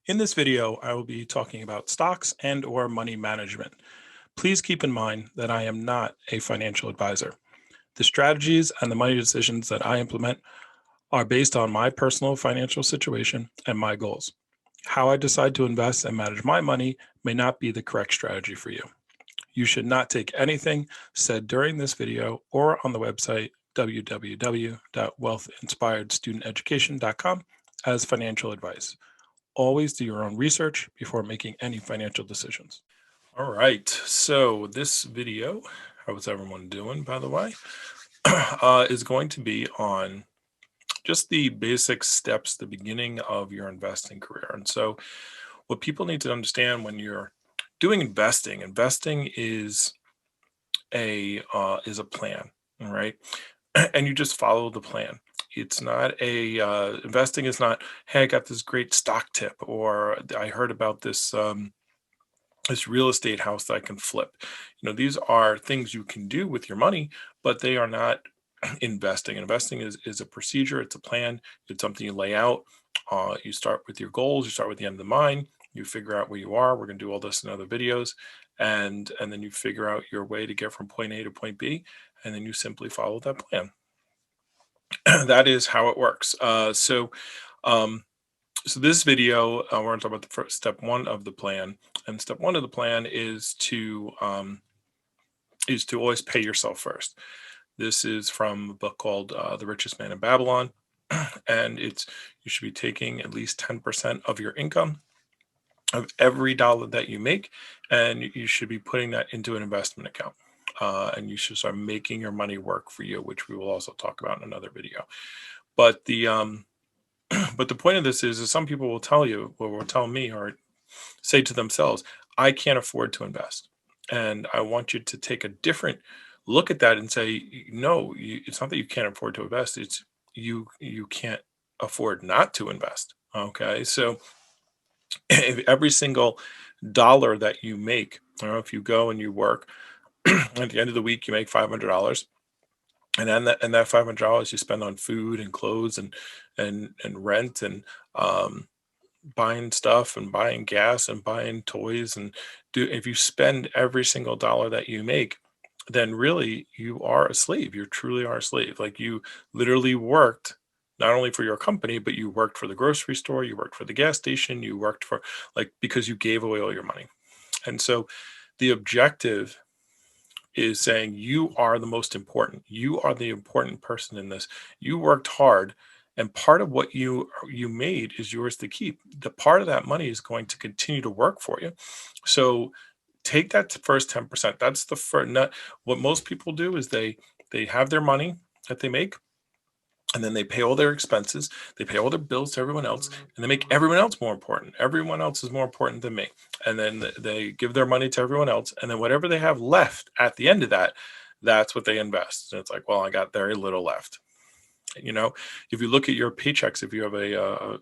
In this video, I will be talking about stocks and or money management. Please keep in mind that I am not a financial advisor. The strategies and the money decisions that I implement are based on my personal financial situation and my goals. How I decide to invest and manage my money may not be the correct strategy for you. You should not take anything said during this video or on the website www.wealthinspiredstudenteducation.com as financial advice. Always do your own research before making any financial decisions. All right, so this video, how's everyone doing, by the way, is going to be on just the basic steps, the beginning of your investing career. And so, what people need to understand when you're doing investing is a plan, all right, and you just follow the plan. It's not a investing is not, hey, I got this great stock tip, or I heard about this real estate house that I can flip. These are things you can do with your money, but they are not investing. Investing is a procedure, it's a plan, it's something you lay out. You start with your goals, you start with the end in mind, you figure out where you are. We're going to do all this in other videos, and then you figure out your way to get from point A to point B, and then you simply follow that plan. That is how it works. Um, so this video, we're going to talk about the first step one of the plan, and step one of the plan is to always pay yourself first. This is from a book called The Richest Man in Babylon, and it's you should be taking at least 10% of your income of every dollar that you make, and you should be putting that into an investment account. And you should start making your money work for you, which we will also talk about in another video. But the but the point of this is some people will tell you, or will tell me, or say to themselves, I can't afford to invest. And I want you to take a different look at that and say, no, it's not that you can't afford to invest. It's you can't afford not to invest. Okay. So if every single dollar that you make, if you go and you work, at the end of the week, you make $500, and then that $500 you spend on food and clothes and rent and buying stuff and buying gas and buying toys, and if you spend every single dollar that you make, then really you are a slave. You truly are a slave. Like, you literally worked not only for your company, but you worked for the grocery store, you worked for the gas station, you worked for, like, because you gave away all your money. And so the objective is saying you are the most important. You are the important person in this. You worked hard, and part of what you made is yours to keep. The part of that money is going to continue to work for you. So take that first 10%. That's the first. Not what most people do is they have their money that they make, and then they pay all their expenses, they pay all their bills to everyone else, and they make everyone else more important. Everyone else is more important than me. And then they give their money to everyone else, and then whatever they have left at the end of that, that's what they invest. And it's like, well, I got very little left. You know, if you look at your paychecks, if you have a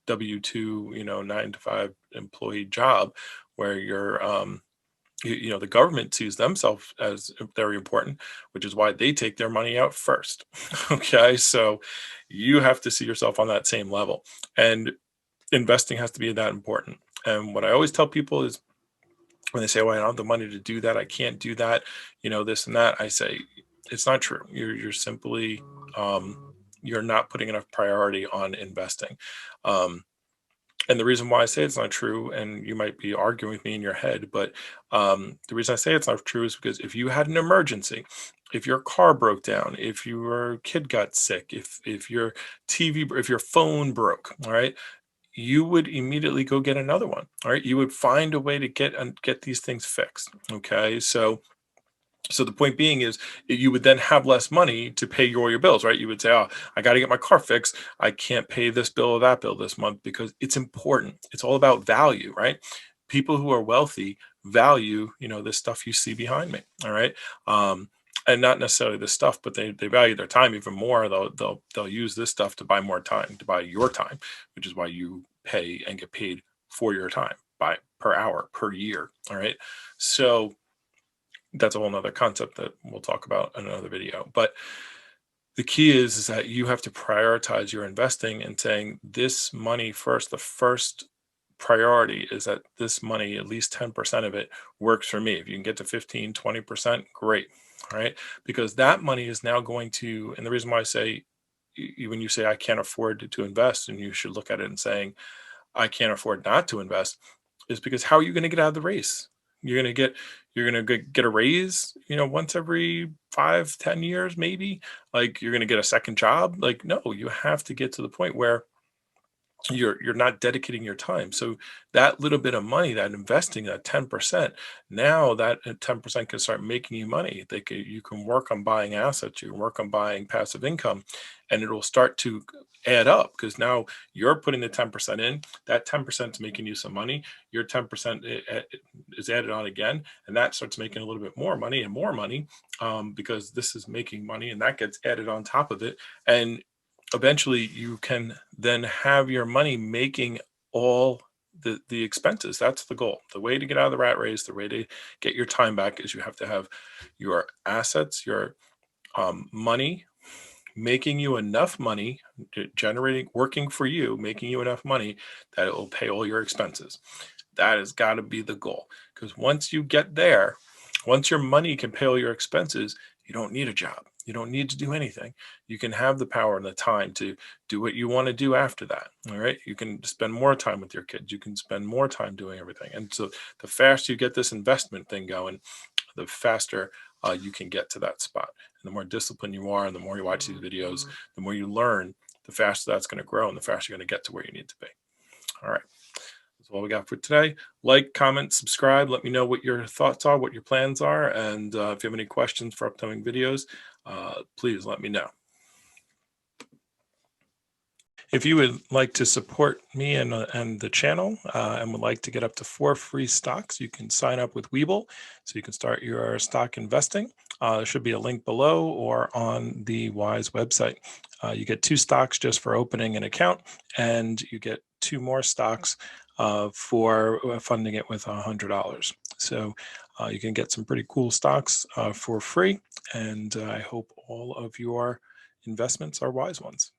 W-2, 9 to 5 employee job where the government sees themselves as very important, which is why they take their money out first. Okay, so you have to see yourself on that same level, and investing has to be that important. And what I always tell people is, when they say, well, I don't have the money to do that, I can't do that, this and that, I say it's not true. You're simply you're not putting enough priority on investing. um, and the reason why I say it's not true, and you might be arguing with me in your head, but the reason I say it's not true is because if you had an emergency, if your car broke down, if your kid got sick, if your if your phone broke, all right, you would immediately go get another one. All right, you would find a way to get these things fixed. Okay, so the point being is, you would then have less money to pay all your bills, right? You would say, oh, I got to get my car fixed. I can't pay this bill or that bill this month because it's important. It's all about value, right? People who are wealthy value, this stuff you see behind me. All right. And not necessarily the stuff, but they value their time even more. They'll use this stuff to buy more time, to buy your time, which is why you pay and get paid for your time by per hour, per year. All right. So that's a whole nother concept that we'll talk about in another video. But The key is that you have to prioritize your investing and saying this money first. The first priority is that this money, at least 10% of it, works for me. If you can get to 15, 20%, great. All right. Because that money is now going to, and the reason why I say, when you say I can't afford to invest, and you should look at it and saying, I can't afford not to invest, is because how are you going to get out of the race? You're going to get get a raise, once every 5, 10 years, maybe. Like you're going to get a second job. Like, no, you have to get to the point where you're not dedicating your time. So that little bit of money, that investing, that 10%, now that 10% can start making you money. You can work on buying assets, you can work on buying passive income, and it'll start to add up because now you're putting the 10% in. That 10% is making you some money. Your 10% is added on again, and that starts making a little bit more money and more money, because this is making money, and that gets added on top of it. And eventually you can then have your money making all the expenses. That's the goal. The way to get out of the rat race, the way to get your time back, is you have to have your assets, your money making you enough money, generating, working for you, making you enough money that it will pay all your expenses. That has got to be the goal, because once you get there, once your money can pay all your expenses, you don't need a job. You don't need to do anything. You can have the power and the time to do what you want to do after that. All right. You can spend more time with your kids. You can spend more time doing everything. And so the faster you get this investment thing going, the faster you can get to that spot. And the more disciplined you are, and the more you watch these videos, the more you learn, the faster that's going to grow, and the faster you're going to get to where you need to be. All right. That's all we got for today. Like, comment, subscribe. Let me know what your thoughts are, what your plans are. And if you have any questions for upcoming videos, please let me know. If you would like to support me and the channel, and would like to get up to 4 free stocks, you can sign up with Webull, so you can start your stock investing. There should be a link below or on the WISE website. You get 2 stocks just for opening an account, and you get 2 more stocks for funding it with $100. So you can get some pretty cool stocks for free, and I hope all of your investments are wise ones.